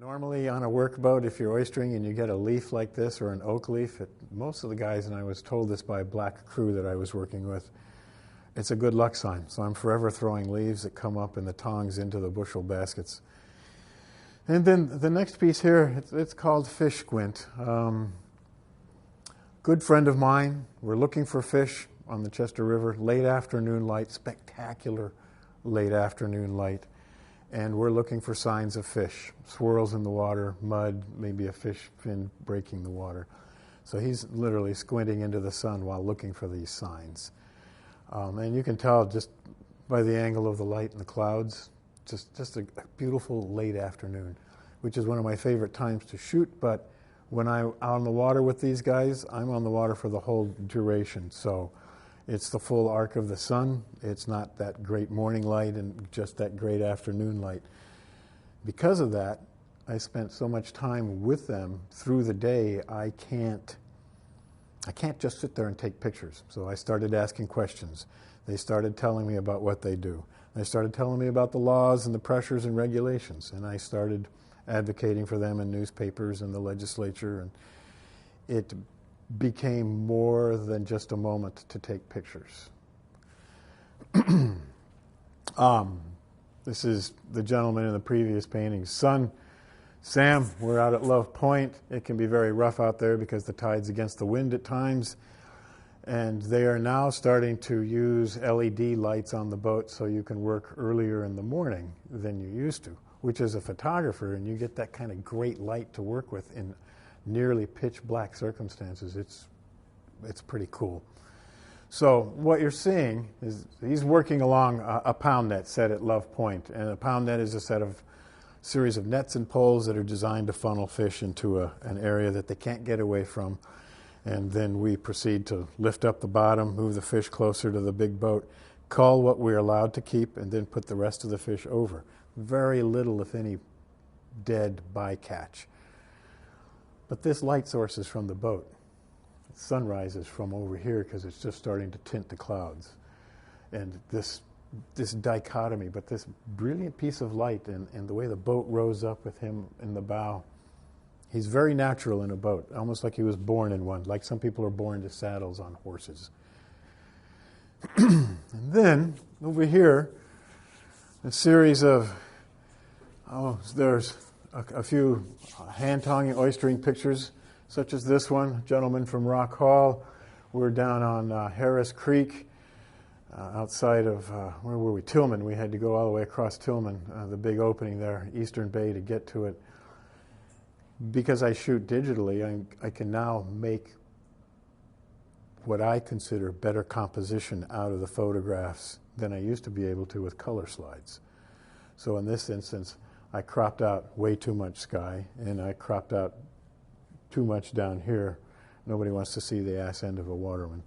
Normally on a workboat, if you're oystering and you get a leaf like this or an oak leaf, most of the guys, and I was told this by a black crew that I was working with, it's a good luck sign. So I'm forever throwing leaves that come up in the tongs into the bushel baskets. And then the next piece here, it's called Fish Squint. Good friend of mine, we're looking for fish on the Chester River, late afternoon light, spectacular late afternoon light. And we're looking for signs of fish, swirls in the water, mud, maybe a fish fin breaking the water. So he's literally squinting into the sun while looking for these signs. And you can tell just by the angle of the light and the clouds, just a beautiful late afternoon, which is one of my favorite times to shoot. But when I'm on the water with these guys, I'm on the water for the whole duration. So it's the full arc of the sun. It's not that great morning light and just that great afternoon light. Because of that, I spent so much time with them through the day, I can't just sit there and take pictures. So I started asking questions. They started telling me about what they do. They started telling me about the laws and the pressures and regulations. And I started advocating for them in newspapers and the legislature. And it became more than just a moment to take pictures. This is the gentleman in the previous painting. Son, Sam, we're out at Love Point. It can be very rough out there because the tide's against the wind at times. And they are now starting to use LED lights on the boat so you can work earlier in the morning than you used to, which as a photographer, and you get that kind of great light to work with in nearly pitch black circumstances, it's pretty cool. So what you're seeing is he's working along a pound net set at Love Point, and a pound net is a series of nets and poles that are designed to funnel fish into an area that they can't get away from. And then we proceed to lift up the bottom, move the fish closer to the big boat, cull what we're allowed to keep, and then put the rest of the fish over. Very little, if any, dead bycatch. But this light source is from the boat. Sunrise is from over here because it's just starting to tint the clouds. And this dichotomy, but this brilliant piece of light and the way the boat rose up with him in the bow, he's very natural in a boat, almost like he was born in one, like some people are born to saddles on horses. And then, over here, a series of, there's a few hand-tonguing oystering pictures, such as this one, a gentleman from Rock Hall. We're down on Harris Creek, outside of, where were we? Tillman. We had to go all the way across Tillman, the big opening there, Eastern Bay, to get to it. Because I shoot digitally, I can now make what I consider better composition out of the photographs than I used to be able to with color slides. So in this instance, I cropped out way too much sky, and I cropped out too much down here. Nobody wants to see the ass end of a waterman.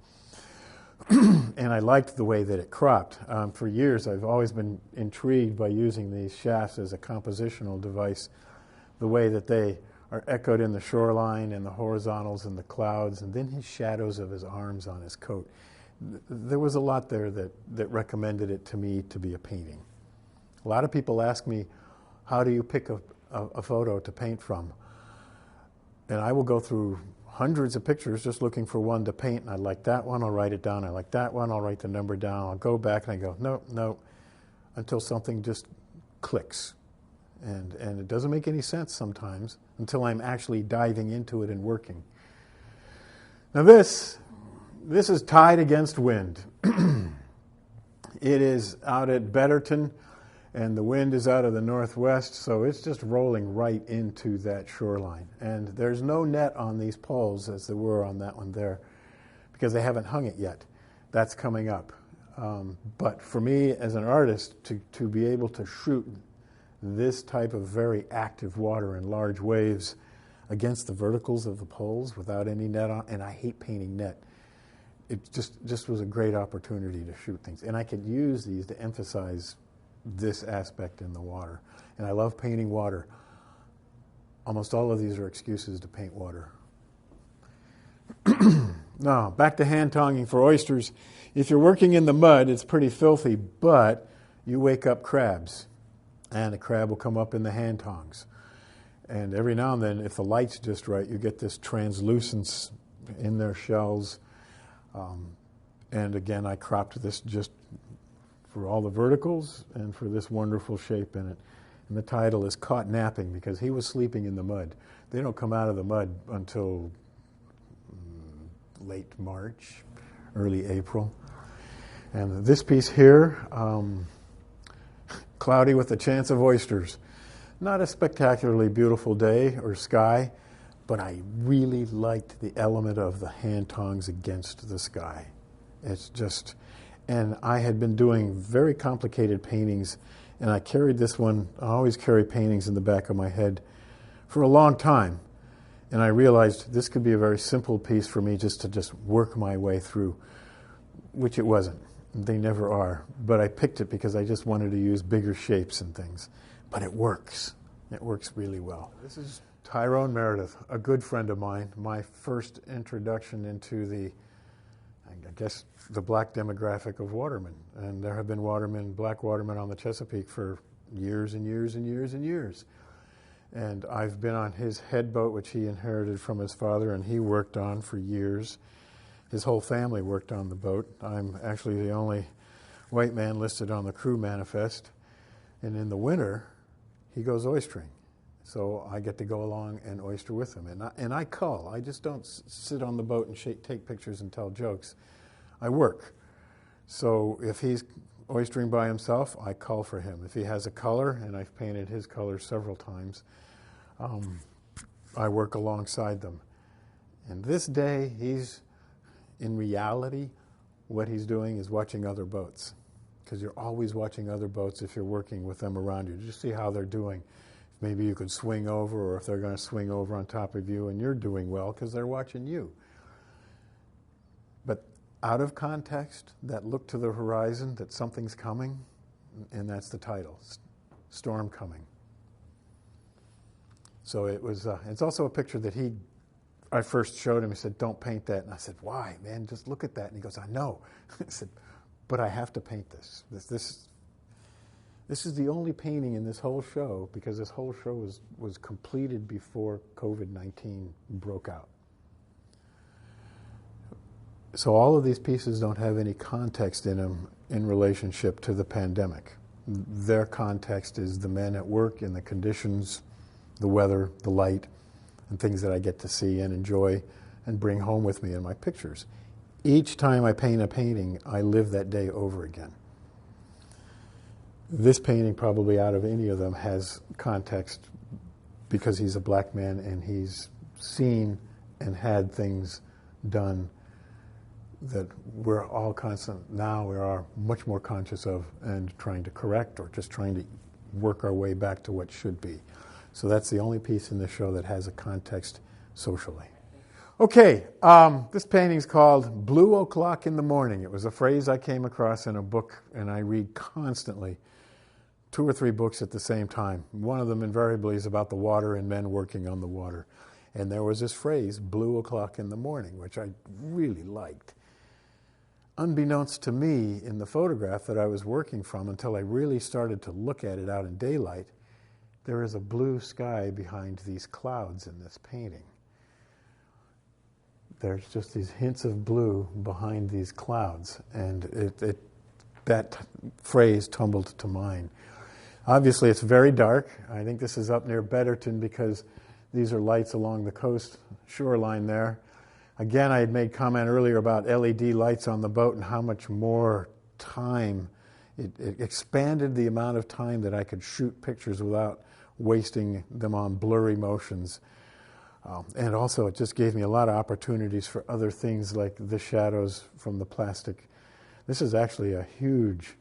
And I liked the way that it cropped. For years, I've always been intrigued by using these shafts as a compositional device, the way that they are echoed in the shoreline and the horizontals and the clouds, and then his shadows of his arms on his coat. There was a lot there that recommended it to me to be a painting. A lot of people ask me, how do you pick a photo to paint from? And I will go through hundreds of pictures just looking for one to paint, and I like that one, I'll write it down. I like that one, I'll write the number down. I'll go back and I go, no, until something just clicks. And it doesn't make any sense sometimes until I'm actually diving into it and working. Now this is Tide Against Wind. It is out at Betterton, and the wind is out of the northwest, so it's just rolling right into that shoreline. And there's no net on these poles as there were on that one there, because they haven't hung it yet. That's coming up. But for me as an artist, to be able to shoot this type of very active water in large waves against the verticals of the poles without any net on, and I hate painting net. It just was a great opportunity to shoot things. And I could use these to emphasize this aspect in the water. And I love painting water. Almost all of these are excuses to paint water. Now, back to hand-tonguing for oysters. If you're working in the mud, it's pretty filthy, but you wake up crabs, and a crab will come up in the hand tongs. And every now and then, if the light's just right, you get this translucence in their shells. And again, I cropped this just for all the verticals and for this wonderful shape in it. And the title is Caught Napping, because he was sleeping in the mud. They don't come out of the mud until late March, early April. And this piece here, cloudy with a chance of oysters. Not a spectacularly beautiful day or sky, but I really liked the element of the hand tongs against the sky. It's just, and I had been doing very complicated paintings, and I carried this one, I always carry paintings in the back of my head for a long time. And I realized this could be a very simple piece for me just to work my way through, which it wasn't. They never are. But I picked it because I just wanted to use bigger shapes and things. But it works. It works really well. This is Tyrone Meredith, a good friend of mine. My first introduction into the black demographic of watermen. And there have been black watermen on the Chesapeake for years and years and years and years. And I've been on his head boat, which he inherited from his father, and he worked on for years. His whole family worked on the boat. I'm actually the only white man listed on the crew manifest. And in the winter, he goes oystering. So I get to go along and oyster with him. And I cull. I just don't sit on the boat and take pictures and tell jokes. I work. So if he's oystering by himself, I cull for him. If he has a color, and I've painted his colors several times, I work alongside them. And this day, in reality, what he's doing is watching other boats. Because you're always watching other boats if you're working with them around you. Just see how they're doing. Maybe you could swing over, or if they're going to swing over on top of you, and you're doing well because they're watching you. But out of context, that look to the horizon, that something's coming, and that's the title, Storm Coming. So it's also a picture that I first showed him. He said, "Don't paint that." And I said, "Why, man? Just look at that." And he goes, "I know." I said, "But I have to paint this. This is the only painting in this whole show, because this whole show was completed before COVID-19 broke out. So all of these pieces don't have any context in them in relationship to the pandemic. Their context is the men at work and the conditions, the weather, the light, and things that I get to see and enjoy and bring home with me in my pictures. Each time I paint a painting, I live that day over again. This painting, probably out of any of them, has context because he's a black man and he's seen and had things done that we're all now we are much more conscious of and trying to correct, or just trying to work our way back to what should be. So that's the only piece in the show that has a context socially. Okay, this painting's called Blue O'Clock in the Morning. It was a phrase I came across in a book, and I read constantly, 2 or 3 books at the same time. One of them invariably is about the water and men working on the water. And there was this phrase, Blue O'Clock in the Morning, which I really liked. Unbeknownst to me in the photograph that I was working from, until I really started to look at it out in daylight, there is a blue sky behind these clouds in this painting. There's just these hints of blue behind these clouds, and that phrase tumbled to mind. Obviously, it's very dark. I think this is up near Betterton because these are lights along the coast shoreline there. Again, I had made comment earlier about LED lights on the boat and how much more time. It expanded the amount of time that I could shoot pictures without wasting them on blurry motions. And also, it just gave me a lot of opportunities for other things like the shadows from the plastic. This is actually a huge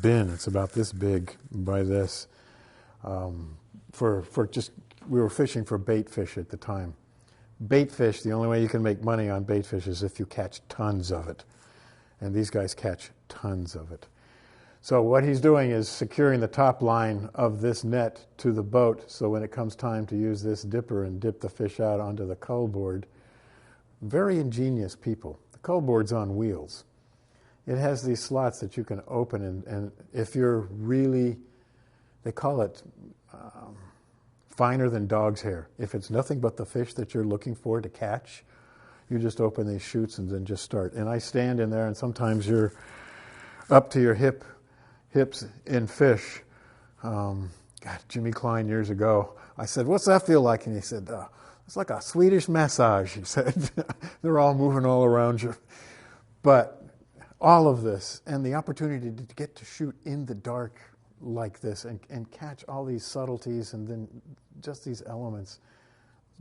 bin. It's about this big by this. We were fishing for bait fish at the time. Bait fish, the only way you can make money on bait fish is if you catch tons of it. And these guys catch tons of it. So what he's doing is securing the top line of this net to the boat, so when it comes time to use this dipper and dip the fish out onto the cull board, very ingenious people. The cull board's on wheels. It has these slots that you can open, and if you're really, they call it finer than dog's hair. If it's nothing but the fish that you're looking for to catch, you just open these chutes and then just start. And I stand in there, and sometimes you're up to your hips in fish. God, Jimmy Klein years ago, I said, "What's that feel like?" And he said, "It's like a Swedish massage," he said. They're all moving all around you. But all of this, and the opportunity to get to shoot in the dark like this and catch all these subtleties and then just these elements,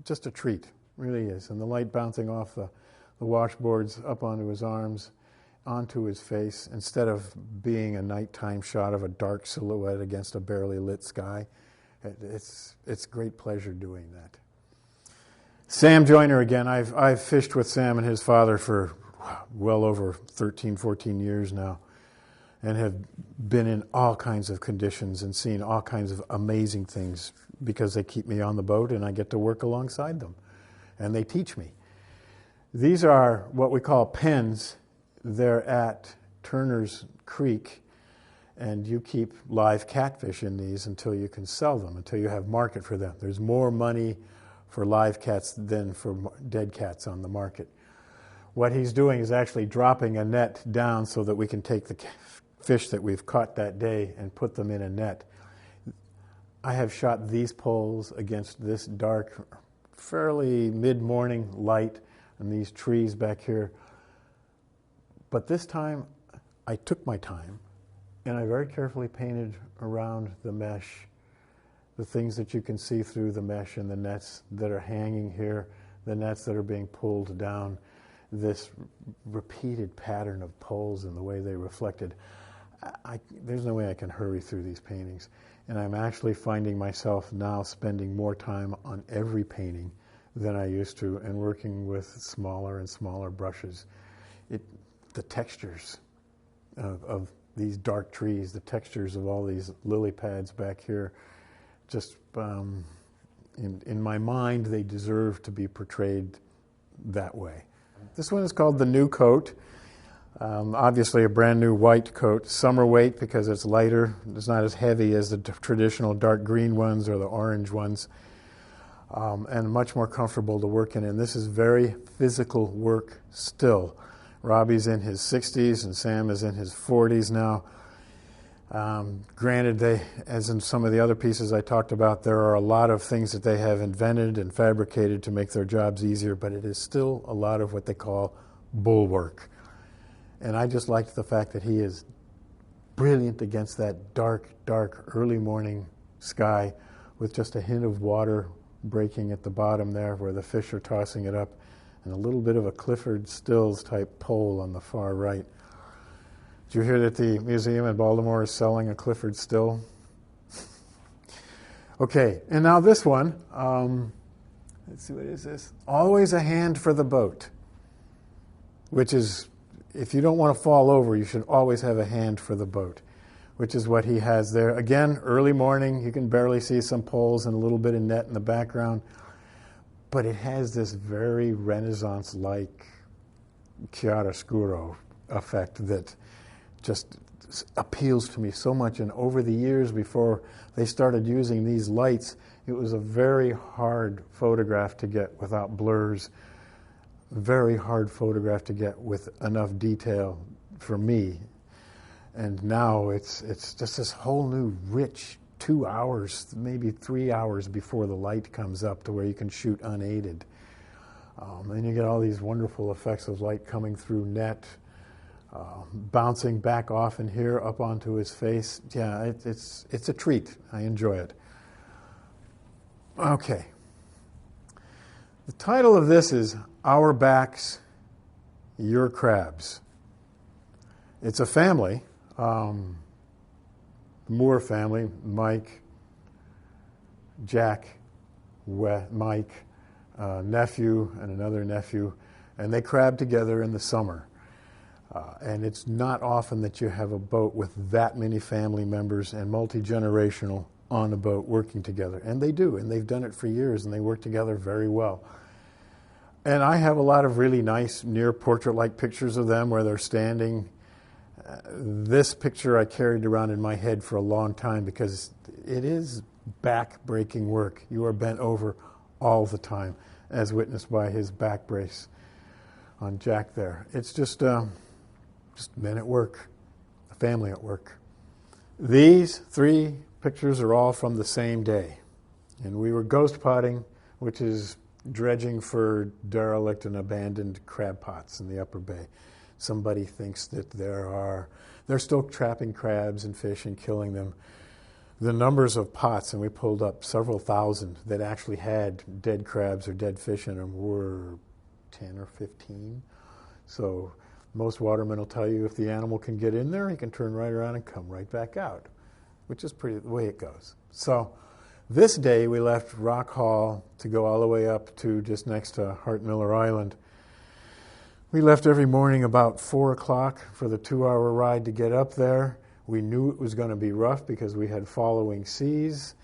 just a treat, really is. And the light bouncing off the washboards up onto his arms, onto his face, instead of being a nighttime shot of a dark silhouette against a barely lit sky. It's great pleasure doing that. Sam Joyner again. I've fished with Sam and his father for well over 13, 14 years now, and have been in all kinds of conditions and seen all kinds of amazing things because they keep me on the boat and I get to work alongside them, and they teach me. These are what we call pens. They're at Turner's Creek, and you keep live catfish in these until you can sell them, until you have market for them. There's more money for live cats than for dead cats on the market. What he's doing is actually dropping a net down so that we can take the fish that we've caught that day and put them in a net. I have shot these poles against this dark, fairly mid-morning light and these trees back here. But this time, I took my time, and I very carefully painted around the mesh the things that you can see through the mesh and the nets that are hanging here, the nets that are being pulled down, this repeated pattern of poles and the way they reflected. There's no way I can hurry through these paintings. And I'm actually finding myself now spending more time on every painting than I used to, and working with smaller and smaller brushes. The textures of these dark trees, the textures of all these lily pads back here, just in my mind, they deserve to be portrayed that way. This one is called The New Coat. Obviously a brand new white coat. Summer weight because it's lighter. It's not as heavy as the traditional dark green ones or the orange ones. And much more comfortable to work in. And this is very physical work still. Robbie's in his 60s and Sam is in his 40s now. Granted, as in some of the other pieces I talked about, there are a lot of things that they have invented and fabricated to make their jobs easier, but it is still a lot of what they call bull work. And I just liked the fact that he is brilliant against that dark, dark, early morning sky with just a hint of water breaking at the bottom there where the fish are tossing it up, and a little bit of a Clifford Stills type pole on the far right. Did you hear that the museum in Baltimore is selling a Clifford Still? Okay, and now this one. Let's see, what is this? Always a hand for the boat, which is, if you don't want to fall over, you should always have a hand for the boat, which is what he has there. Again, early morning, you can barely see some poles and a little bit of net in the background, but it has this very Renaissance-like chiaroscuro effect that just appeals to me so much. And over the years before they started using these lights, it was a very hard photograph to get without blurs, very hard photograph to get with enough detail for me. And now it's just this whole new rich 2 hours, maybe 3 hours before the light comes up to where you can shoot unaided. And you get all these wonderful effects of light coming through net, bouncing back off in here up onto his face. Yeah, it's a treat. I enjoy it. Okay. The title of this is Our Backs, Your Crabs. It's a family, Moore family, Mike, Jack, Mike, nephew, and another nephew, and they crab together in the summer. And it's not often that you have a boat with that many family members and multi-generational on a boat working together. And they do, and they've done it for years, and they work together very well. And I have a lot of really nice near portrait-like pictures of them where they're standing. This picture I carried around in my head for a long time because it is back-breaking work. You are bent over all the time, as witnessed by his back brace on Jack there. It's just men at work, a family at work. These 3 pictures are all from the same day. And we were ghost potting, which is dredging for derelict and abandoned crab pots in the upper bay. Somebody thinks that they're still trapping crabs and fish and killing them. The numbers of pots, and we pulled up several thousand that actually had dead crabs or dead fish in them, were 10 or 15. So most watermen will tell you if the animal can get in there, he can turn right around and come right back out, which is pretty the way it goes. So this day we left Rock Hall to go all the way up to just next to Hart Miller Island. We left every morning about 4 o'clock for the 2-hour ride to get up there. We knew it was going to be rough because we had following seas.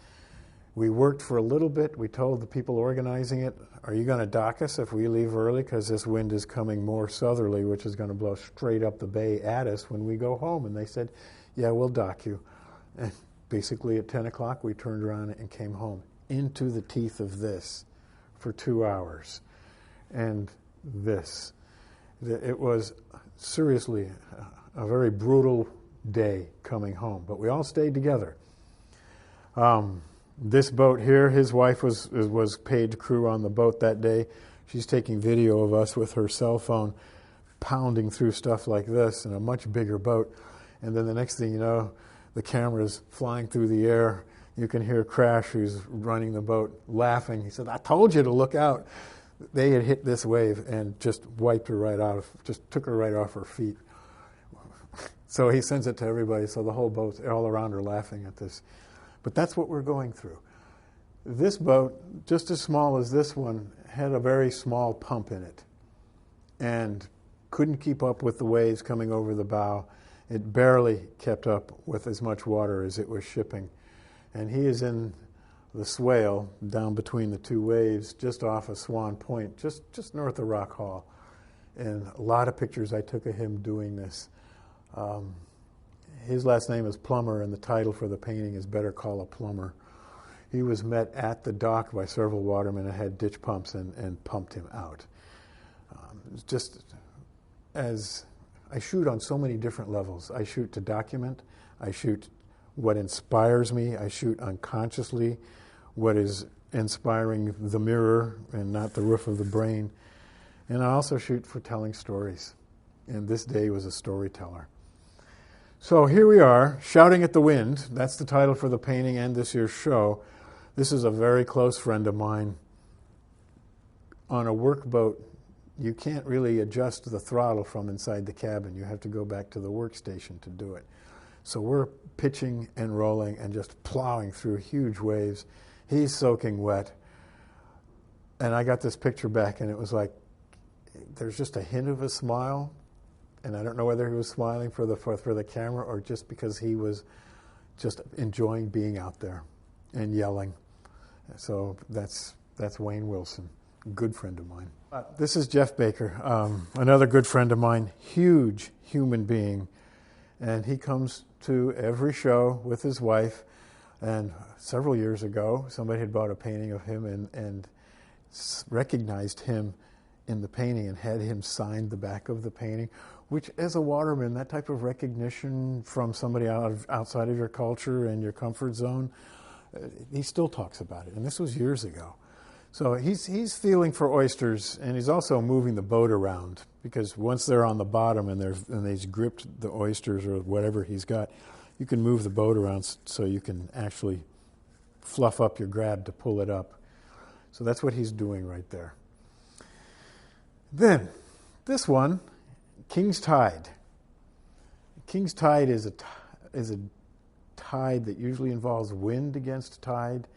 We worked for a little bit. We told the people organizing it, are you going to dock us if we leave early? Because this wind is coming more southerly, which is going to blow straight up the bay at us when we go home. And they said, yeah, we'll dock you. And basically at 10 o'clock, we turned around and came home into the teeth of this for 2 hours. And this. It was seriously a very brutal day coming home, but we all stayed together. This boat here, his wife was paid to crew on the boat that day. She's taking video of us with her cell phone, pounding through stuff like this in a much bigger boat. And then the next thing you know, the camera's flying through the air. You can hear Crash, who's running the boat, laughing. He said, I told you to look out. They had hit this wave and just wiped her right out just took her right off her feet. So he sends it to everybody, so the whole boat's all around her laughing at this. But that's what we're going through. This boat, just as small as this one, had a very small pump in it and couldn't keep up with the waves coming over the bow. It barely kept up with as much water as it was shipping. And he is in the swale down between the 2 waves just off of Swan Point, just north of Rock Hall. And a lot of pictures I took of him doing this. His last name is Plummer, and the title for the painting is Better Call a Plumber. He was met at the dock by several watermen and had ditch pumps and pumped him out. Just as I shoot on so many different levels. I shoot to document. I shoot what inspires me. I shoot unconsciously what is inspiring the mirror and not the roof of the brain. And I also shoot for telling stories. And this day was a storyteller. So here we are, Shouting at the Wind. That's the title for the painting and this year's show. This is a very close friend of mine. On a workboat, you can't really adjust the throttle from inside the cabin. You have to go back to the workstation to do it. So we're pitching and rolling and just plowing through huge waves. He's soaking wet. And I got this picture back, and it was like, there's just a hint of a smile. And I don't know whether he was smiling for the camera or just because he was just enjoying being out there and yelling. So that's Wayne Wilson, a good friend of mine. This is Jeff Baker, another good friend of mine, huge human being. And he comes to every show with his wife. And several years ago, somebody had bought a painting of him and recognized him in the painting and had him sign the back of the painting, which as a waterman, that type of recognition from somebody outside of your culture and your comfort zone, he still talks about it. And this was years ago. So he's feeling for oysters, and he's also moving the boat around, because once they're on the bottom and he's gripped the oysters or whatever he's got, you can move the boat around so you can actually fluff up your grab to pull it up. So that's what he's doing right there. Then, this one, King's Tide. King's Tide is a tide that usually involves wind against tide,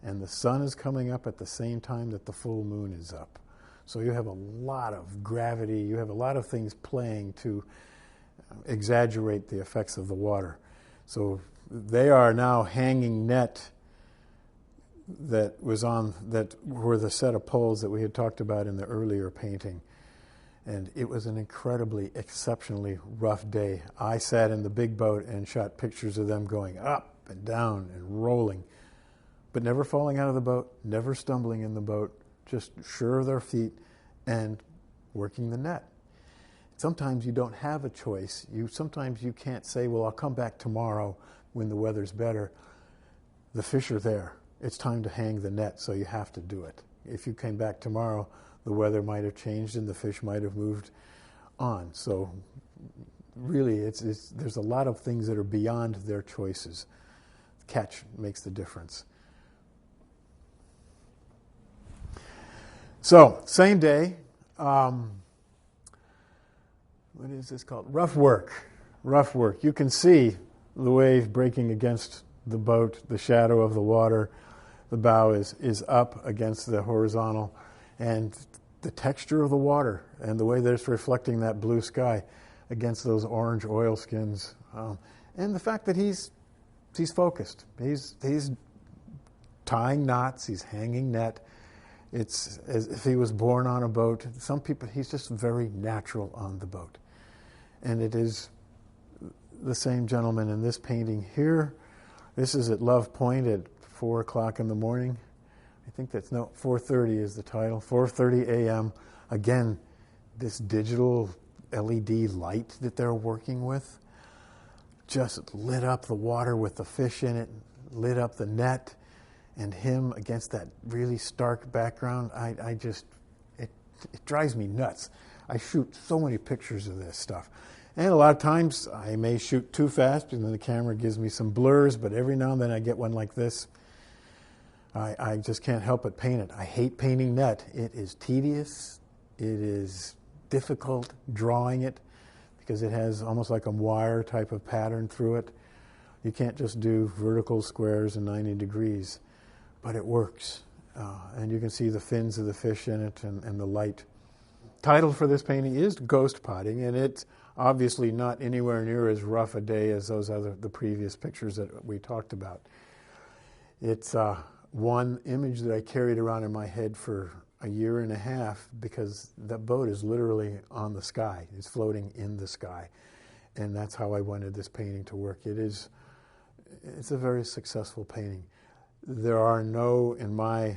and the sun is coming up at the same time that the full moon is up. So you have a lot of gravity, you have a lot of things playing to exaggerate the effects of the water. So they are now hanging net that were the set of poles that we had talked about in the earlier painting. And it was an incredibly, exceptionally rough day. I sat in the big boat and shot pictures of them going up and down and rolling but never falling out of the boat, never stumbling in the boat, just sure of their feet and working the net. Sometimes you don't have a choice. Sometimes you can't say, well, I'll come back tomorrow when the weather's better. The fish are there. It's time to hang the net, so you have to do it. If you came back tomorrow, the weather might have changed and the fish might have moved on. So really, there's a lot of things that are beyond their choices. Catch makes the difference. So, same day, what is this called? Rough work. Rough work. You can see the wave breaking against the boat, the shadow of the water. The bow is up against the horizontal, and the texture of the water and the way that it's reflecting that blue sky against those orange oilskins, and the fact that he's focused. He's tying knots. He's hanging net. It's as if he was born on a boat. Some people, he's just very natural on the boat. And it is the same gentleman in this painting here. This is at Love Point at 4 o'clock in the morning. I think 4:30 is the title. 4:30 a.m. Again, this digital LED light that they're working with just lit up the water with the fish in it, lit up the net, and him against that really stark background. It drives me nuts. I shoot so many pictures of this stuff. And a lot of times I may shoot too fast and then the camera gives me some blurs, but every now and then I get one like this. I just can't help but paint it. I hate painting net. It is tedious. It is difficult drawing it because it has almost like a wire type of pattern through it. You can't just do vertical squares and 90 degrees, but it works. And you can see the fins of the fish in it and the light. Title for this painting is Ghost Potting, and it's obviously not anywhere near as rough a day as the previous pictures that we talked about. It's one image that I carried around in my head for a year and a half because that boat is literally on the sky. It's floating in the sky. And that's how I wanted this painting to work. It's a very successful painting. There are no, in my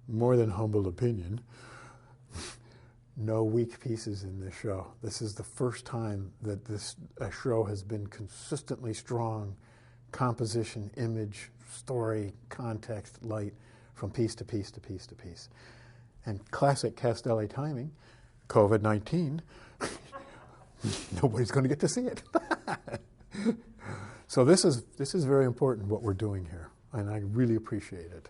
more than humble opinion, no weak pieces in this show. This is the first time that a show has been consistently strong composition, image, story, context, light, from piece to piece to piece to piece. And classic Castelli timing, COVID-19, nobody's going to get to see it. So this is very important what we're doing here, and I really appreciate it.